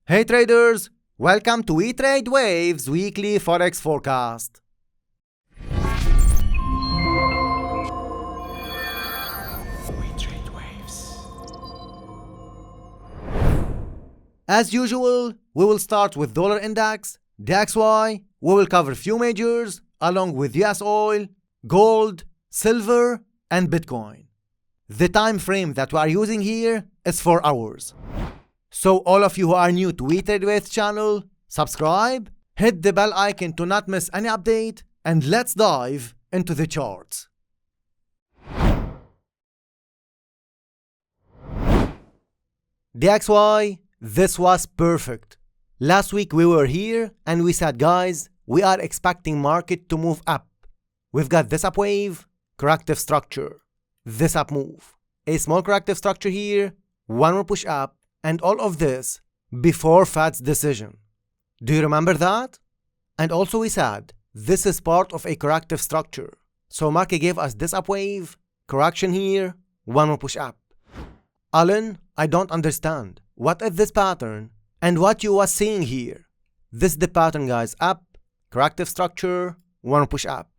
Hey traders, welcome to 𝗘𝗃𝗍𝐿's Weekly Forex Forecast. As usual, we will start with dollar index, DXY. We will cover few majors along with US oil, gold, silver, and Bitcoin. The time frame that we are using here is 4 hours. So all of you who are new to 𝗘𝗃𝗍𝐿's channel, subscribe, hit the bell icon to not miss any update, and let's dive into the charts. DXY, this was perfect. Last week we were here and we said, guys, we are expecting market to move up. We've got this up wave, corrective structure, this up move, a small corrective structure here, one more push up, and all of this before Fed's decision. Do you remember that? And also we said, this is part of a corrective structure. So market gave us this up wave, correction here, one more push up. Alan, I don't understand. What is this pattern and what you was seeing here? This is the pattern, guys. Up, corrective structure, one more push up.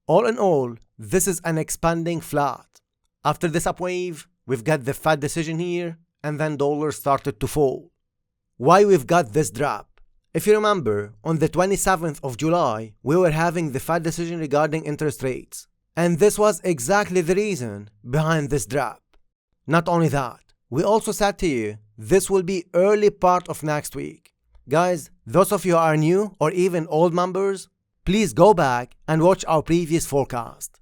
All in all, this is an expanding flat. After this up wave, we've got the Fed decision here, and then dollar started to fall. Why we've got this drop? If you remember, on the 27th of July, we were having the Fed decision regarding interest rates. And this was exactly the reason behind this drop. Not only that, we also said to you, this will be early part of next week. Guys, those of you who are new or even old members, please go back and watch our previous forecast.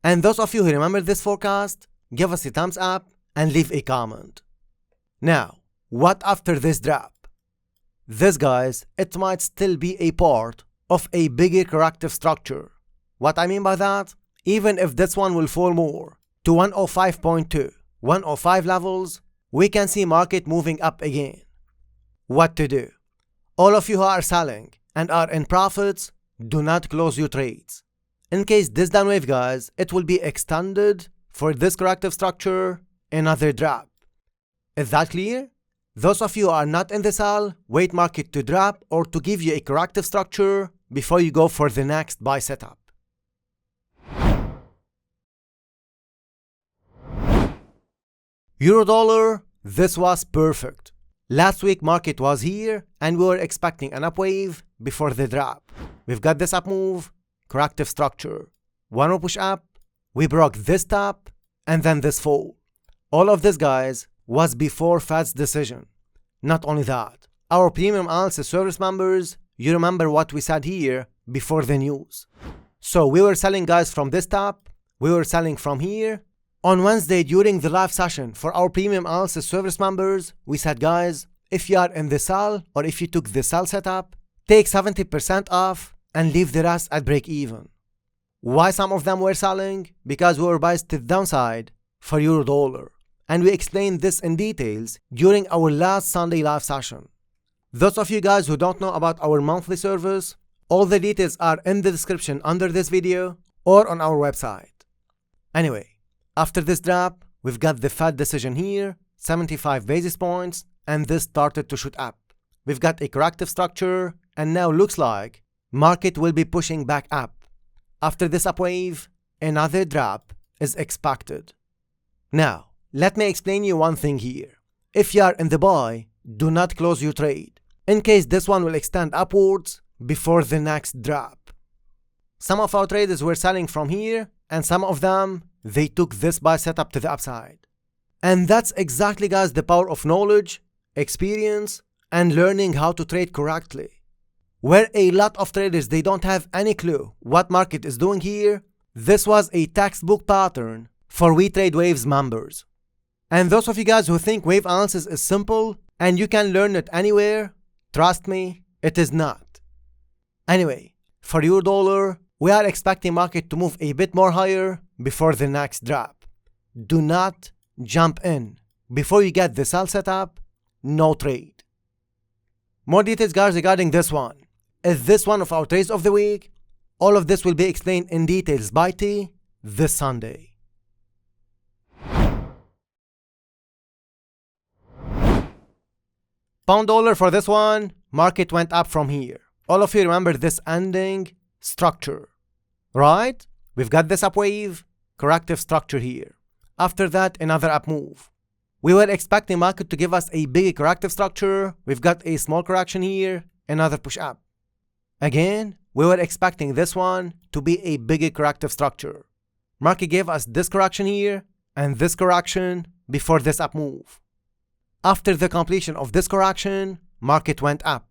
And those of you who remember this forecast, give us a thumbs up and leave a comment. Now, what after this drop? This, guys, it might still be a part of a bigger corrective structure. What I mean by that? Even if this one will fall more to 105.2, 105 levels, we can see market moving up again. What to do? All of you who are selling and are in profits, do not close your trades. In case this down wave, guys, it will be extended for this corrective structure, another drop. Is that clear? Those of you who are not in the sell, wait market to drop or to give you a corrective structure before you go for the next buy setup. Euro dollar, this was perfect. Last week market was here and we were expecting an up wave before the drop. We've got this up move, corrective structure, one more push up, we broke this top, and then this fall. All of this, guys, was before Fed's decision. Not only that, our premium analysis service members, you remember what we said here before the news. So we were selling, guys, from this top, we were selling from here. On Wednesday during the live session for our premium analysis service members, we said, guys, if you are in the sell or if you took the sell setup, take 70% off and leave the rest at break even. Why some of them were selling? Because we were biased to the downside for euro dollar. And we explained this in details during our last Sunday live session. Those of you guys who don't know about our monthly service, all the details are in the description under this video or on our website. Anyway, after this drop, we've got the Fed decision here, 75 basis points, and this started to shoot up. We've got a corrective structure, and now looks like market will be pushing back up. After this up wave, another drop is expected. Now, let me explain you one thing here. If you are in the buy, do not close your trade, in case this one will extend upwards before the next drop. Some of our traders were selling from here, and some of them, they took this buy setup to the upside. And that's exactly, guys, the power of knowledge, experience, and learning how to trade correctly. Where a lot of traders, they don't have any clue what market is doing here, this was a textbook pattern for 𝗘𝗃𝗍𝐿's members. And those of you guys who think wave analysis is simple and you can learn it anywhere, trust me, it is not. Anyway, for euro dollar, we are expecting market to move a bit more higher before the next drop. Do not jump in. Before you get the sell setup, no trade. More details, guys, regarding this one. Is this one of our trades of the week? All of this will be explained in details by T this Sunday. Pound dollar for this one, market went up from here. All of you remember this ending structure, right? We've got this up wave, corrective structure here. After that, another up move. We were expecting market to give us a big corrective structure. We've got a small correction here, another push up. Again, we were expecting this one to be a bigger corrective structure. Market gave us this correction here and this correction before this up move. After the completion of this correction, market went up.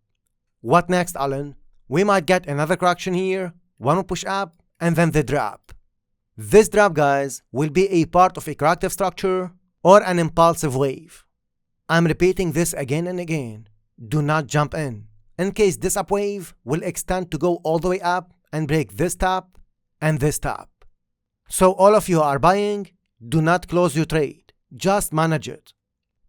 What next, Alan? We might get another correction here, one more push up, and then the drop. This drop, guys, will be a part of a corrective structure or an impulsive wave. I'm repeating this again and again. Do not jump in case this up wave will extend to go all the way up and break this top and this top. So all of you who are buying, do not close your trade, just manage it.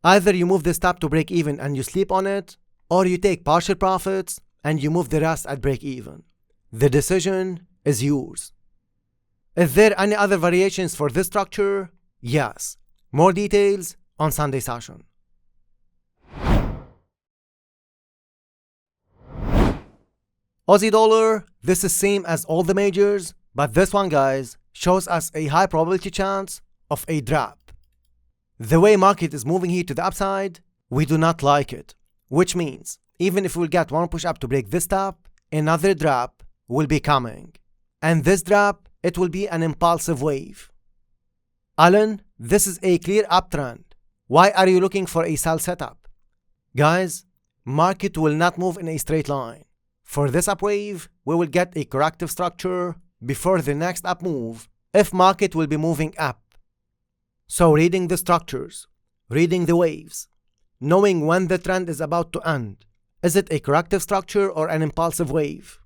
Either you move this top to break even and you sleep on it, or you take partial profits and you move the rest at break even. The decision is yours. Is there any other variations for this structure? Yes. More details on Sunday session. Aussie dollar, this is same as all the majors, but this one, guys, shows us a high probability chance of a drop. The way market is moving here to the upside, we do not like it, which means even if we'll get one push up to break this top, another drop will be coming. And this drop, it will be an impulsive wave. Alan, this is a clear uptrend. Why are you looking for a sell setup? Guys, market will not move in a straight line. For this up wave, we will get a corrective structure before the next up move if market will be moving up. So reading the structures, reading the waves, knowing when the trend is about to end. Is it a corrective structure or an impulsive wave?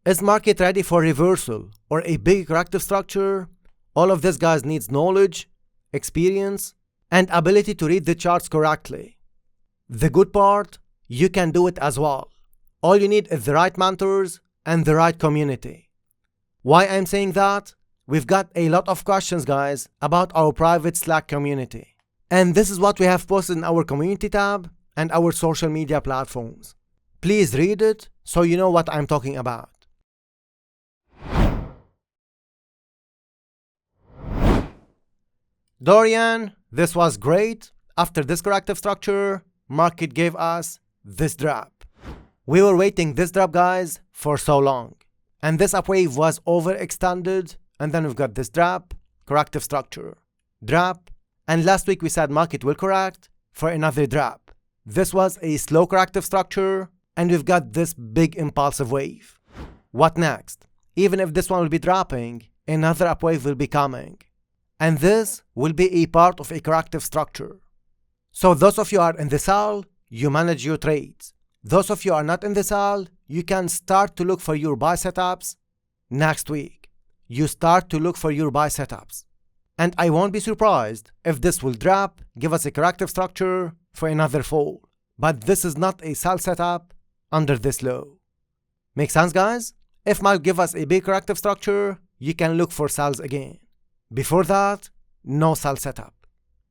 Is market ready for reversal or a big corrective structure? All of this, guys, needs knowledge, experience, and ability to read the charts correctly. The good part, you can do it as well. All you need is the right mentors and the right community. Why I'm saying that? We've got a lot of questions, guys, about our private Slack community. And this is what we have posted in our community tab and our social media platforms. Please read it so you know what I'm talking about. Dorian, this was great. After this corrective structure, market gave us this drop. We were waiting this drop, guys, for so long. And this up wave was overextended. And then we've got this drop, corrective structure, drop. And last week we said market will correct for another drop. This was a slow corrective structure. And we've got this big impulsive wave. What next? Even if this one will be dropping, another up wave will be coming. And this will be a part of a corrective structure. So those of you are in the sell, you manage your trades. Those of you are not in the sell, you can start to look for your buy setups next week. You start to look for your buy setups. And I won't be surprised if this will drop, give us a corrective structure for another fall. But this is not a sell setup under this low. Make sense, guys? If market give us a big corrective structure, you can look for sells again. Before that, no sell setup.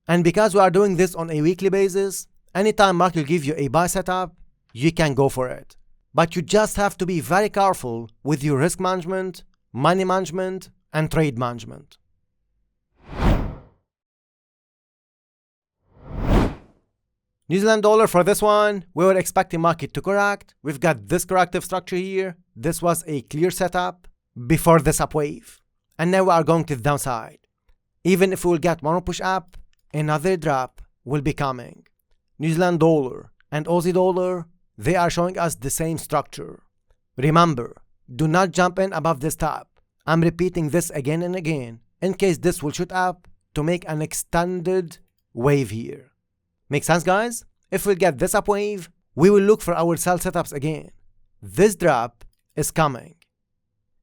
And because we are doing this on a weekly basis, anytime market will give you a buy setup, you can go for it. But you just have to be very careful with your risk management, money management, and trade management. New Zealand dollar for this one, we were expecting market to correct. We've got this corrective structure here. This was a clear setup before this up wave. And now we are going to the downside. Even if we will get one more push up, another drop will be coming. New Zealand dollar and Aussie dollar, they are showing us the same structure. Remember, do not jump in above this top. I'm repeating this again and again in case this will shoot up to make an extended wave here. Make sense, guys? If we get this up wave, we will look for our sell setups again. This drop is coming.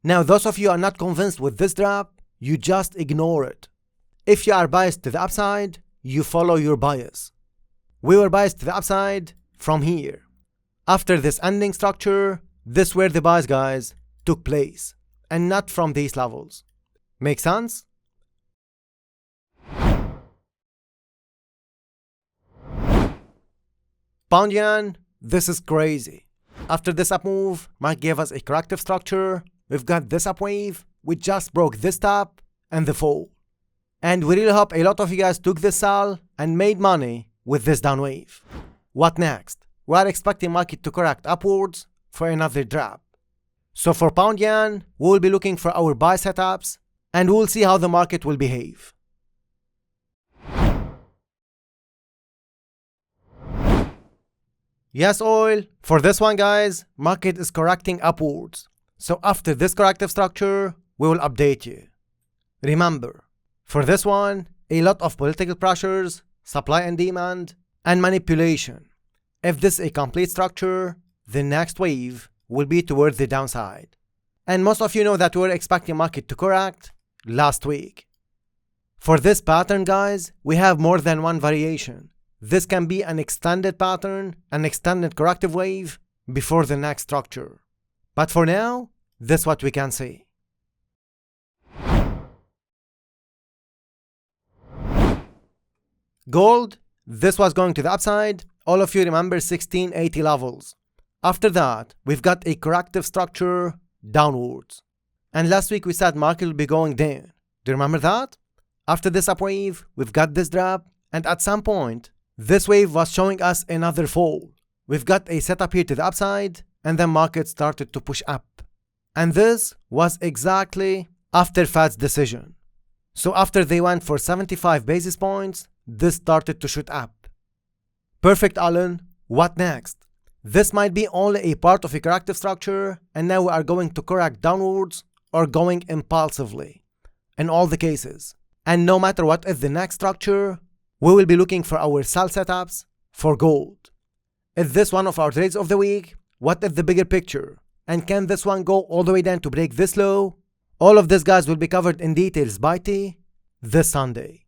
Now, those of you are not convinced with this drop, you just ignore it. If you are biased to the upside, you follow your bias. We were biased to the upside from here. After this ending structure, this is where the buys, guys, took place, and not from these levels. Make sense? Pound yen, This is crazy. After this up move, market gave us a corrective structure. We've got this up wave. We just broke this top and the fall. And we really hope a lot of you guys took this sell and made money with this down wave. What next? We are expecting market to correct upwards for another drop. So for pound yen, we will be looking for our buy setups and we'll see how the market will behave. Yes, oil. For this one, guys, market is correcting upwards. So after this corrective structure, we will update you. Remember, for this one, a lot of political pressures, supply and demand, and manipulation. If this is a complete structure, the next wave will be towards the downside. And most of you know that we were expecting market to correct last week. For this pattern, guys, we have more than one variation. This can be an extended pattern, an extended corrective wave before the next structure. But for now, this is what we can see. Gold, this was going to the upside. All of you remember 1680 levels. After that, we've got a corrective structure downwards. And last week we said market will be going down. Do you remember that? After this up wave, we've got this drop, and at some point, this wave was showing us another fall. We've got a setup here to the upside, and then market started to push up. And this was exactly after Fed's decision. So after they went for 75 basis points, this started to shoot up. Perfect, Alan. What next? This might be only a part of a corrective structure, and now we are going to correct downwards or going impulsively in all the cases. And no matter what is the next structure, we will be looking for our sell setups for gold. Is this one of our trades of the week? What is the bigger picture? And can this one go all the way down to break this low? All of this, guys, will be covered in details by T this Sunday.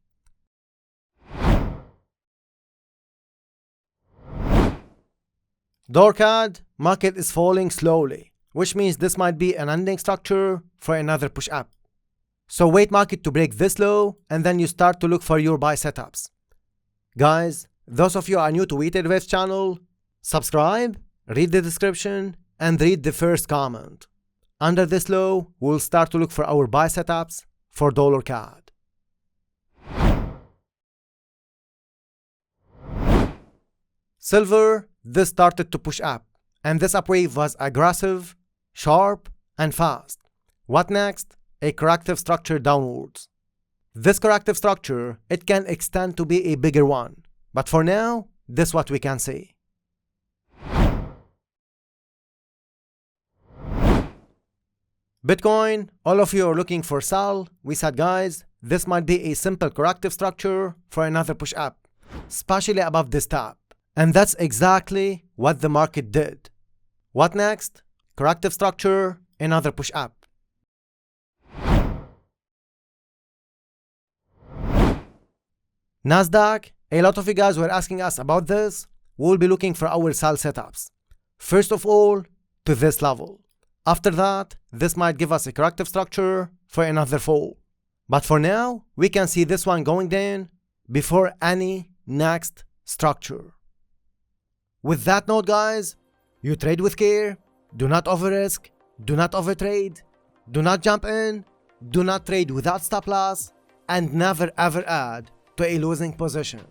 USDCAD, market is falling slowly, which means this might be an ending structure for another push up. So wait market to break this low, and then you start to look for your buy setups. Guys, those of you who are new to 𝐒𝐷 channel, subscribe, read the description, and read the first comment. Under this low, we'll start to look for our buy setups for $CAD. Silver, this started to push up, and this up wave was aggressive, sharp, and fast. What next? A corrective structure downwards. This corrective structure, it can extend to be a bigger one, but for now, this is what we can see. Bitcoin, all of you are looking for sell. We said, guys, this might be a simple corrective structure for another push up, especially above this top. And that's exactly what the market did. What next? Corrective structure, another push up. Nasdaq, a lot of you guys were asking us about this. We'll be looking for our sell setups. First of all, to this level. After that, this might give us a corrective structure for another fall. But for now, we can see this one going down before any next structure. With that note, guys, you trade with care, do not over-risk, do not over-trade, do not jump in, do not trade without stop loss, and never ever add to a losing position.